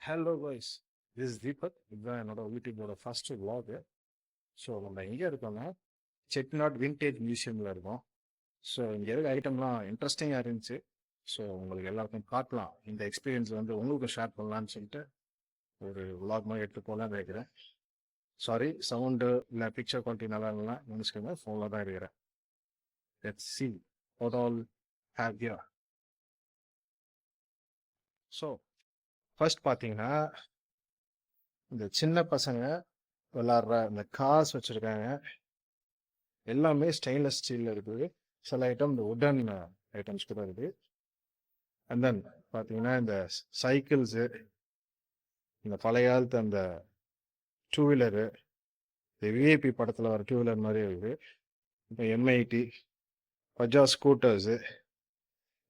Hello guys, this Deepak. இதுதான் என்னோட யூடியூபோட first vlog. So நம்ம எங்கே இருக்கோம்னா செட்டிநாட் விண்டேஜ் மியூசியமில் இருக்கோம். ஸோ இங்கே இருக்க ஐட்டம்லாம் இன்ட்ரெஸ்டிங்காக இருந்துச்சு. ஸோ உங்களுக்கு எல்லாருக்கும் காட்டலாம், இந்த எக்ஸ்பீரியன்ஸ் வந்து உங்களுக்கும் ஷேர் பண்ணலான்னு சொல்லிட்டு ஒரு vlog மாதிரி எடுத்து போகலான்னு இருக்கிறேன். சாரி, சவுண்டு இல்லை பிக்சர் குவாலிட்டி நல்லா இல்லைன்னா நினச்சிக்கோங்க, ஃபோனில் தான் இருக்கிறேன். Let's see what all have here. So first பார்த்தீங்கன்னா இந்த சின்ன பசங்க விளாட்ற இந்த கார்ஸ் வச்சுருக்காங்க. எல்லாமே ஸ்டெயின்லெஸ் ஸ்டீலில் இருக்குது. சில ஐட்டம் இந்த உடன் ஐட்டம்ஸ் கூட இருக்குது. அண்ட் தென் பார்த்தீங்கன்னா இந்த சைக்கிள்ஸு, இந்த பழைய காலத்து அந்த டூ வீலரு, இந்த விஐபி படத்தில் வர டூ வீலர் மாதிரி இருக்குது. இப்போ எம்ஐடி பஜாஜ் ஸ்கூட்டர்ஸு,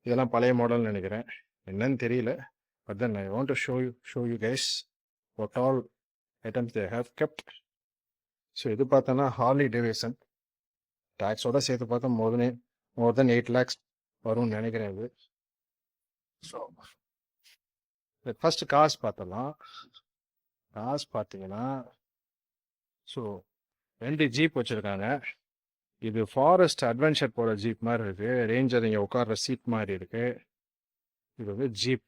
இதெல்லாம் பழைய மாடல்னு நினைக்கிறேன், என்னன்னு தெரியல. But then I want to show you guys what all items they have kept. So இது பார்த்தோன்னா ஹார்லி டேவிட்சன், டேக்ஸோட சேர்த்து பார்த்தா மோர் தென் 8 lakhs வரும்னு நினைக்கிறேன் இது. ஸோ ஃபர்ஸ்ட் கார்ஸ் பார்த்தலாம். கார்ஸ் பார்த்தீங்கன்னா ஸோ 2 ஜீப் வச்சுருக்காங்க. இது ஃபாரஸ்ட் அட்வென்ச்சர் போகிற ஜீப் மாதிரி இருக்குது. ரேஞ்சர் இங்கே உட்கார்ற சீட் மாதிரி இருக்குது. இது வந்து ஜீப்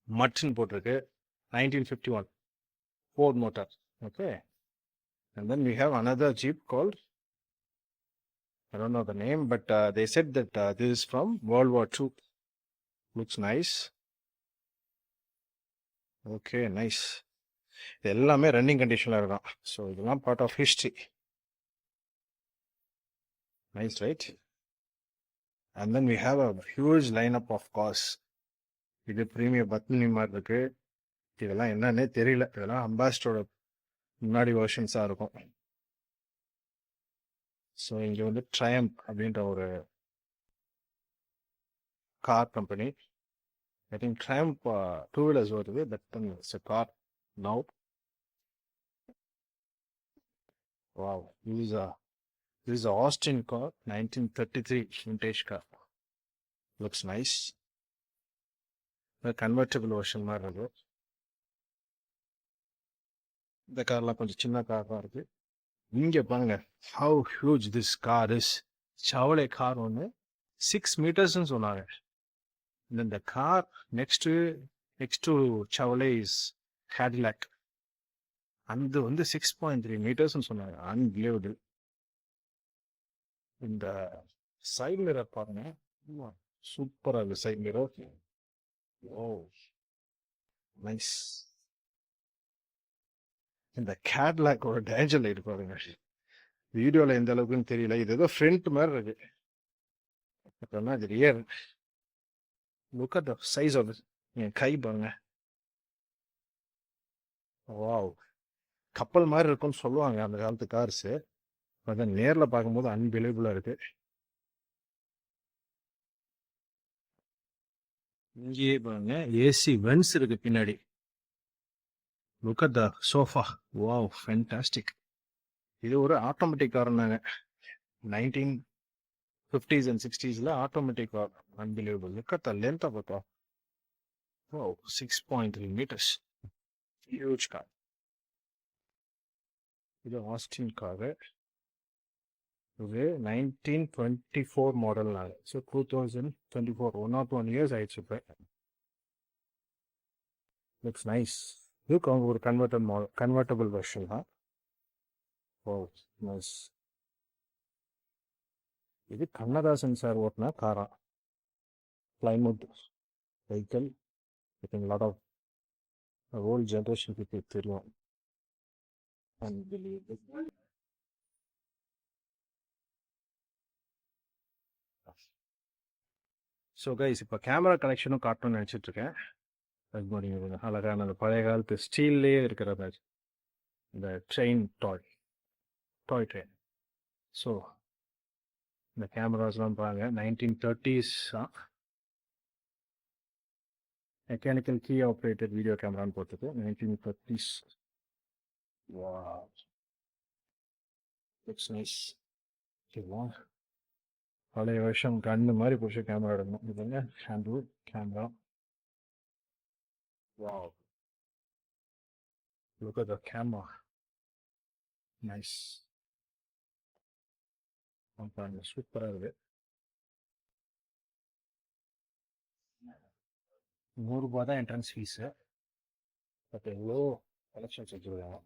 மட்டன் போட்டிருக்கு. 1951 Ford motor. Okay. And then we have another jeep called, I don't know the name, but they said that this is from World War II. Looks nice. Okay, nice. இது எல்லாமே running கண்டிஷனில் இருக்கும். So இதெல்லாம் part of history. Nice, right? And then we have a huge line up of cars. இது premium Padmini மாதிரி இருக்கு. இதெல்லாம் என்னன்னே தெரியல. இதெல்லாம் அம்பாஸ்டரோட முன்னாடி வெர்ஷன்ஸாக இருக்கும். ஸோ இங்கே வந்து ட்ரையம்ப் அப்படின்ற ஒரு car company. I think Triumph two wheelers வருது. That it's a car now. Wow, this is a Austin car, 1933 vintage car. Looks nice. The convertible version மாதிரி இருக்கு. இந்த கார்லாம் கொஞ்சம் சின்ன கார் தான் இருக்கு. இங்கே பாருங்க, how huge this car is. Chevrolet car ஒன்று 6 meters சொன்னாங்க. இந்த car next to Chevrolet is Cadillac. அந்த வந்து 6.3 meters சொன்னாங்க. அன்பிலீவபிள். இந்த சைட் மிரர் பாருங்க, சூப்பராக இருக்கு சைட் மிரர். ஓ நைஸ். இந்த கேட்லாக்கோட டேஞ்சர் லைட் பாருங்க, வீடியோவில் எந்த அளவுக்குன்னு தெரியல. இது ஏதோ ஃப்ரண்ட் மாதிரி இருக்கு, அப்படின்னா அது rear. Look at the size of என் கை பாருங்க. வாவ், கப்பல் மாதிரி இருக்கும்னு சொல்லுவாங்க அந்த காலத்து கார்ஸு. அதான் நேரில் பார்க்கும்போது அன்பிலீவபிளாக இருக்கு. இங்கேயே பாருங்க, ஏசி வென்ஸ் இருக்கு பின்னாடி. Look at the sofa. Wow, fantastic. இது ஒரு ஆட்டோமேட்டிக் கார்னாங்க. 1950s and 60s automatic car. Unbelievable. Look at the length of the car. Wow, 6.3 meters. Huge car. இது ஆஸ்டின் காரு. இது 1924 மாடல்னாங்க. ஸோ 2024, 101 years ஆயிடுச்சு இப்போ. Looks nice. இதுக்கு அவங்க ஒரு கன்வெர்டபிள் வெர்ஷன் தான். Oh nice. இது கண்ணதாசன் சார் ஓட்டினா காரா. Plymouth vehicle. I think lot of old generation people தெரியும். ஸோ கைஸ், இப்போ கேமரா கனெக்ஷனும் காட்டணும்னு நினச்சிட்ருக்கேன். அது மாதிரி அழகான அந்த பழைய காலத்து ஸ்டீல்லே இருக்கிற இந்த ட்ரெயின் டாய் ட்ரெயின். ஸோ இந்த கேமராஸ்லாம் பாருங்க, 1930s mechanical key operated video கேமரான்னு போட்டுருக்கு. 1930s. Looks nice. ஓகேவா, பழைய வருஷம் கண்ணு மாதிரி பிடிச்ச கேமரா எடுக்கணும். இதுங்க handle camera. Wow, Look at the camera. Nice. சூப்பராக இருக்கு. 100 ரூபாய் தான் என்ட்ரன்ஸ் ஃபீஸு. பட் எவ்வளோ கலெக்ஷன்ஸ் வச்சுருக்காங்க.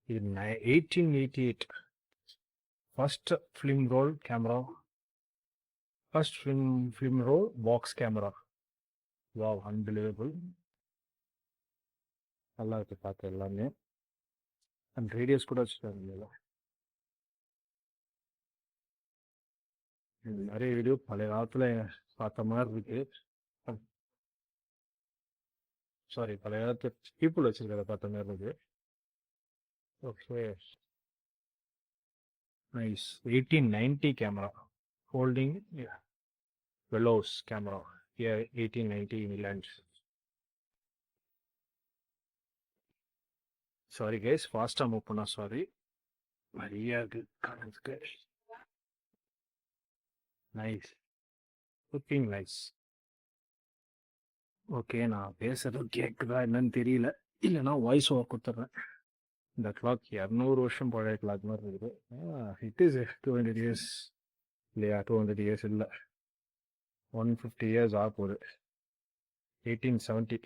இது 1888 first film roll camera, first film roll box camera. Wow, unbelievable. நல்லா இருக்கு பார்க்க எல்லாமே. அண்ட் ரேடியோஸ் கூட வச்சுருக்காங்க. நிறைய வீடியோ பழைய காலத்தில் பார்த்த மாதிரி இருக்கு. சாரி, பழைய காலத்து பீப்புள் வச்சிருக்கிறத பார்த்த மாதிரி இருக்கு. Okay, nice. 1890 கேமரா, ஹோல்டிங் வெலோஸ் கேமரா. 1890 இங்கிலாந்து. சாரி கைஸ், ஃபாஸ்ட்டாக மூவ் பண்ணா சாரி. நிறைய இருக்கு காரணத்துக்கு. Nice, looking nice. ஓகே, நான் பேசுறது கேட்குதா என்னன்னு தெரியல, இல்லைனா வாய்ஸ் ஓவர் கொடுத்துட்றேன். இந்த கிளாக் 200 வருஷம் பழைய கிளாக் மாதிரி இருக்குது. இட் இஸ் 200 இயர்ஸ் இல்லையா? 200 இயர்ஸ் இல்லை, 150 இயர்ஸ் ஆக போகுது. 1870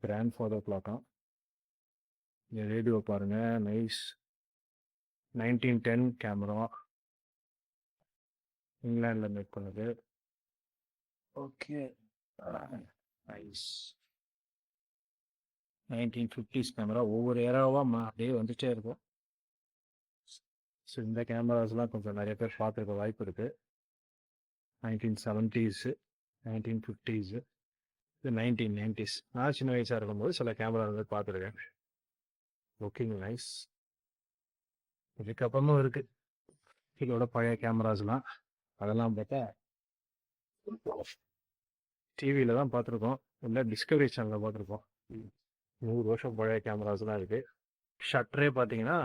கிராண்ட் ஃபாதர் கிளாக்கா. இந்த ரேடியோ பாருங்க, நைஸ். 1910 கேமரா, இங்கிலாண்டில் மேக் பண்ணுது. Okay, nice. 1950s camera. ஒவ்வொரு ஏராவாக அப்படியே வந்துட்டே இருக்கும். ஸோ இந்த கேமராஸ்லாம் கொஞ்சம் நிறைய பேர் பார்த்துருக்க வாய்ப்பு இருக்குது. 1970s, 1950s, இது 1990s. நான் சின்ன வயசாக இருக்கும்போது சில கேமரா வந்து பார்த்துருக்கேன். Looking nice. இதுக்கப்புறமும் இருக்குது இதோட பழைய கேமராஸ்லாம். அதெல்லாம் பார்த்தா டிவியில் தான் பார்த்துருக்கோம், இல்லை டிஸ்கவரி சேனலில் பார்த்துருக்கோம். 100 வருஷம் பழைய கேமராஸ்லாம் இருக்குது. ஷட்டரே பார்த்தீங்கன்னா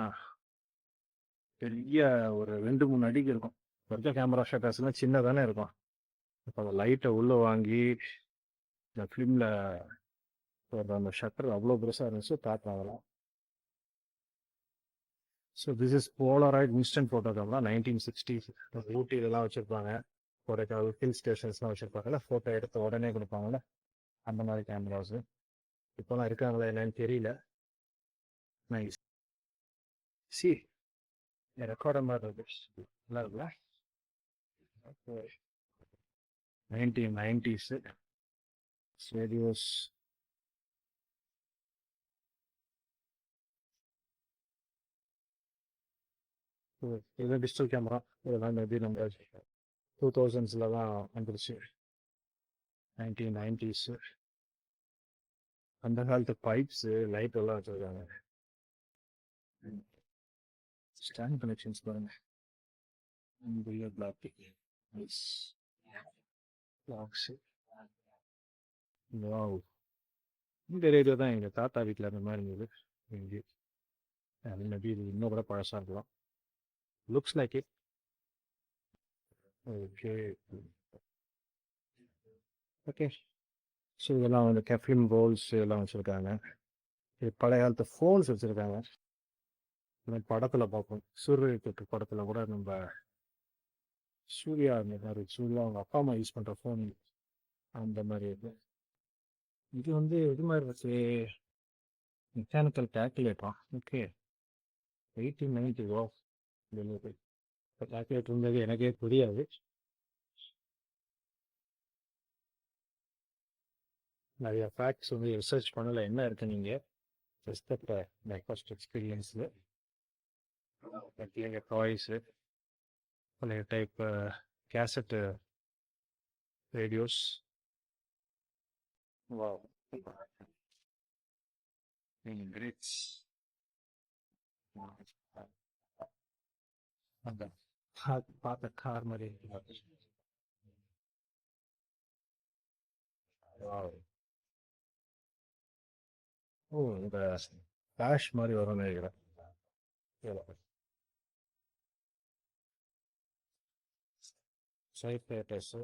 பெரிய ஒரு 2-3 அடிக்கு இருக்கும். இருக்க கேமரா ஷட்டர்ஸ்லாம் சின்னதானே இருக்கும். இப்போ அந்த லைட்டை உள்ளே வாங்கி இந்த ஃபிலிமில் அந்த ஷட்டர் அவ்வளோ பெருசாக இருந்துச்சு, காட்டுறாங்க அதெல்லாம். So this is Polaroid instant photo camera. 1960s ஊட்டி இதெல்லாம் வச்சுருப்பாங்க, கொடைக்கானல் ஹில் ஸ்டேஷன்ஸ்லாம் வச்சுருப்பாங்கல்ல, ஃபோட்டோ எடுத்து உடனே கொடுப்பாங்கள்ல, அந்த மாதிரி கேமராஸு இப்போலாம் இருக்காங்களா என்னன்னு தெரியல. நைஸ். சி ரெக்கார்டர் மாதிரி இருக்கு, நல்லா இருக்குல்ல. Okay, 1990s radios. இது டிஜிட்டல் கேமரா. இதெல்லாம் மேபி நம்ம 2000s தான் வந்துருச்சு. 1990s அந்த காலத்து பைப்ஸு லைட் எல்லாம் வச்சுருக்காங்க. ஸ்டாண்ட் கனெக்ஷன்ஸ் பாருங்க, இந்த ரேடியோ தான் எங்கள் தாத்தா வீட்டில் அந்த மாதிரி இருந்தது. இங்கே மேபி இது இன்னும் கூட பழசாக இருக்கலாம். Looks like it. Okay okay. So இதெல்லாம் வந்து கெஃபின் ரோல்ஸ் இதெல்லாம் வச்சுருக்காங்க. இது பழைய காலத்து ஃபோன்ஸ் வச்சுருக்காங்க. படத்தில் பார்ப்போம், சூரிய தொட்டு படத்தில் கூட நம்ம சூர்யா அந்த மாதிரி, சூர்யா அவங்க அப்பா அம்மா யூஸ் பண்ணுற ஃபோன் அந்த மாதிரி இருக்கு. இது வந்து இது மாதிரி இருக்கு, மெக்கானிக்கல் கேல்குலேட்டரா. ஓகே, 1890 இப்போ கேல்குலேட்டர் இருந்தது எனக்கே புரியாது. நிறைய ஃபேக்ட்ஸ் வந்து ரிசர்ச் பண்ணல, என்ன இருக்கு நீங்கள் ஜஸ்ட் த ஃபர்ஸ்ட் எக்ஸ்பீரியன்ஸு. பற்றிய டாய்ஸு, பழைய type cassette radios. Wow, greats. அந்த பார்த்த கார் மாதிரி. வாவ். ஓ, இந்த ஃப்ளாஷ் மாதிரி வரும்னு நினைக்கிறேன். சைஃபேட்டஸு.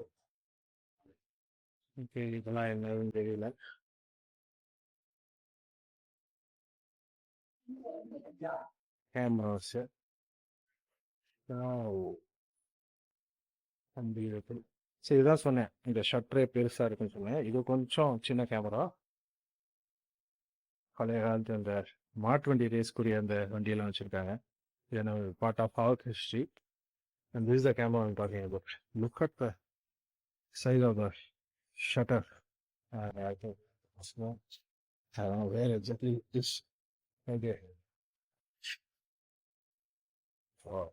ஓகே, இதெல்லாம் என்னன்னு தெரியல. கேமராஸ். சரி, இதுதான் சொன்னேன், இந்த ஷட்டரே பெருசா இருக்குன்னு சொன்னேன். இது கொஞ்சம் சின்ன கேமரா. பழைய காலத்து அந்த மாட்டு வண்டி ரேஸ்க்குரிய அந்த வண்டியெல்லாம் வச்சிருக்காங்க. இது part of our history. And this is the camera I'm talking about. Look at the size of the shutter. I think it's not, I don't know where exactly it is. Okay. Wow.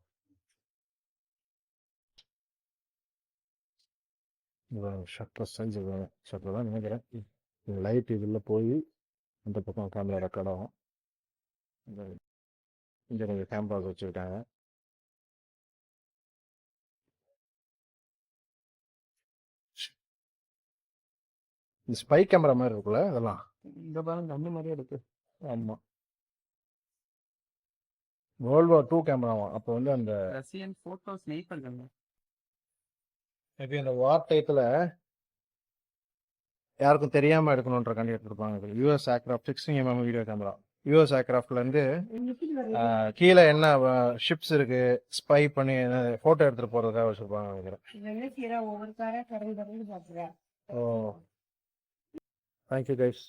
Shutter size shutter தான் நினைக்கிறேன். Light இதில் போய் அந்த பக்கம் camera record ஆகும். இங்கே கொஞ்சம் cameras வச்சுருக்காங்க. இந்த ஸ்பை கேமரா மாதிரி இருக்குல்ல இதெல்லாம். இந்த பாருங்க அந்த மாதிரியே இருக்கு. ஆமாம், வேர்ல்டு வார் 2 கேமராவாம். அப்போ வந்து அந்த Russian photo sniper gun. Maybe அந்த வார் டயத்தில் யாருக்கும் தெரியாமல் எடுக்கணுன்ற கண்டி எடுத்துருப்பாங்க. US aircraft 16mm video camera. US ஏர்கிராஃப்ட்லேருந்து கீழே என்ன ஷிப்ஸ் இருக்கு ஸ்பை பண்ணி ஃபோட்டோ எடுத்துகிட்டு போகிறதுக்காக வச்சுருப்பாங்க நினைக்கிறேன். ஓ, தேங்க்யூ கைஸ்.